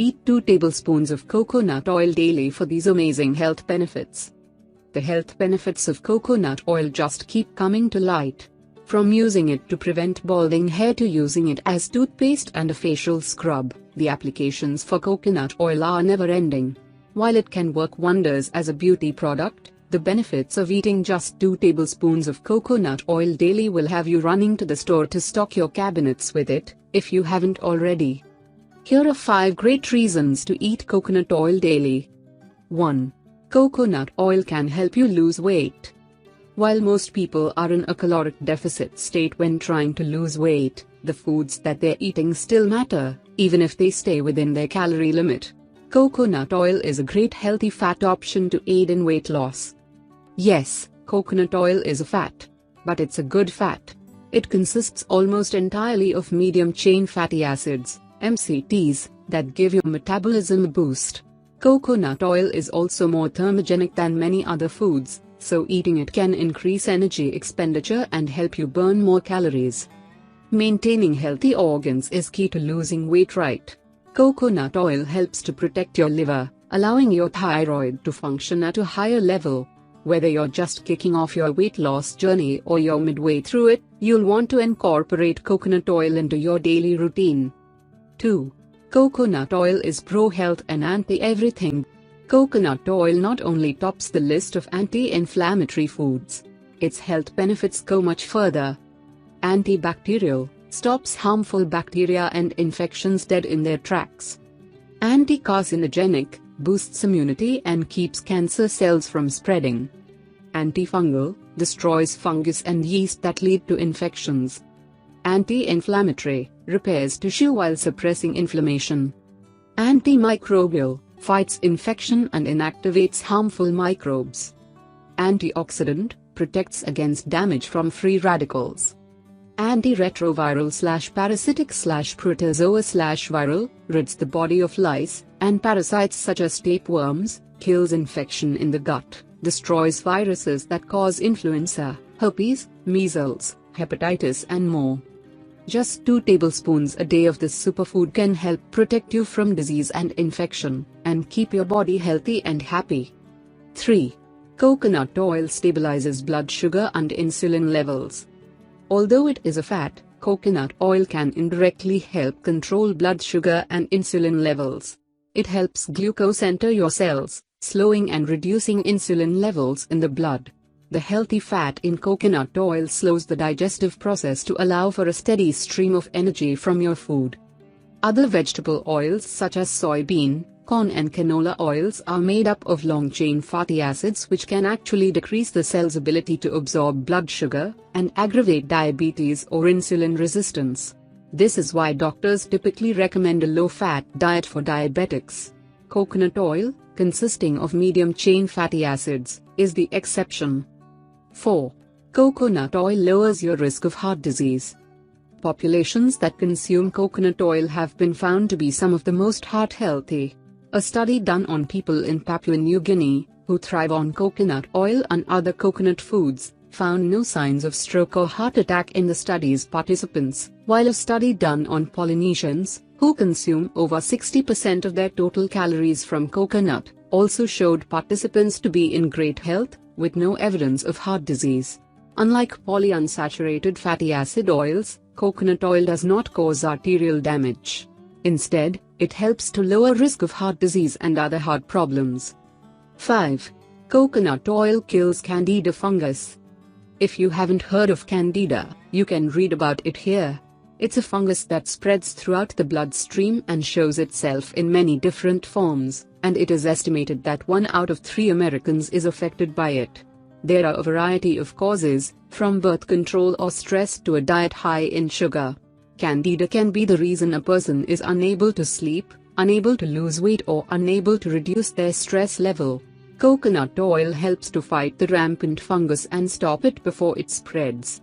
Eat 2 tablespoons of coconut oil daily for these amazing health benefits. The health benefits of coconut oil just keep coming to light. From using it to prevent balding hair to using it as toothpaste and a facial scrub, the applications for coconut oil are never-ending. While it can work wonders as a beauty product, the benefits of eating just 2 tablespoons of coconut oil daily will have you running to the store to stock your cabinets with it, if you haven't already. Here are 5 great reasons to eat coconut oil daily. 1. Coconut oil can help you lose weight. While most people are in a caloric deficit state when trying to lose weight, the foods that they're eating still matter, even if they stay within their calorie limit. Coconut oil is a great healthy fat option to aid in weight loss. Yes, coconut oil is a fat. But it's a good fat. It consists almost entirely of medium-chain fatty acids, MCTs, that give your metabolism a boost. Coconut oil is also more thermogenic than many other foods, so eating it can increase energy expenditure and help you burn more calories. Maintaining healthy organs is key to losing weight right. Coconut oil helps to protect your liver, allowing your thyroid to function at a higher level. Whether you're just kicking off your weight loss journey or you're midway through it, you'll want to incorporate coconut oil into your daily routine. 2. Coconut oil is pro-health and anti-everything. Coconut oil not only tops the list of anti-inflammatory foods, its health benefits go much further. Antibacterial, stops harmful bacteria and infections dead in their tracks. Anti-carcinogenic, boosts immunity and keeps cancer cells from spreading. Antifungal, destroys fungus and yeast that lead to infections. Anti-inflammatory, repairs tissue while suppressing inflammation. Antimicrobial, fights infection and inactivates harmful microbes. Antioxidant, protects against damage from free radicals. Antiretroviral/parasitic/protozoa/viral, rids the body of lice and parasites such as tapeworms, kills infection in the gut, destroys viruses that cause influenza, herpes, measles, hepatitis and more. Just 2 tablespoons a day of this superfood can help protect you from disease and infection, and keep your body healthy and happy. 3. Coconut oil stabilizes blood sugar and insulin levels. Although it is a fat, coconut oil can indirectly help control blood sugar and insulin levels. It helps glucose enter your cells, slowing and reducing insulin levels in the blood. The healthy fat in coconut oil slows the digestive process to allow for a steady stream of energy from your food. Other vegetable oils such as soybean, corn and canola oils are made up of long-chain fatty acids which can actually decrease the cell's ability to absorb blood sugar, and aggravate diabetes or insulin resistance. This is why doctors typically recommend a low-fat diet for diabetics. Coconut oil, consisting of medium-chain fatty acids, is the exception. 4. Coconut oil lowers your risk of heart disease. Populations that consume coconut oil have been found to be some of the most heart-healthy. A study done on people in Papua New Guinea, who thrive on coconut oil and other coconut foods, found no signs of stroke or heart attack in the study's participants, while a study done on Polynesians, who consume over 60% of their total calories from coconut, also showed participants to be in great health, with no evidence of heart disease. Unlike polyunsaturated fatty acid oils, coconut oil does not cause arterial damage. Instead, it helps to lower risk of heart disease and other heart problems. 5. Coconut oil kills Candida fungus. If you haven't heard of Candida, you can read about it here. It's a fungus that spreads throughout the bloodstream and shows itself in many different forms, and it is estimated that 1 out of 3 Americans is affected by it. There are a variety of causes, from birth control or stress to a diet high in sugar. Candida can be the reason a person is unable to sleep, unable to lose weight or unable to reduce their stress level. Coconut oil helps to fight the rampant fungus and stop it before it spreads.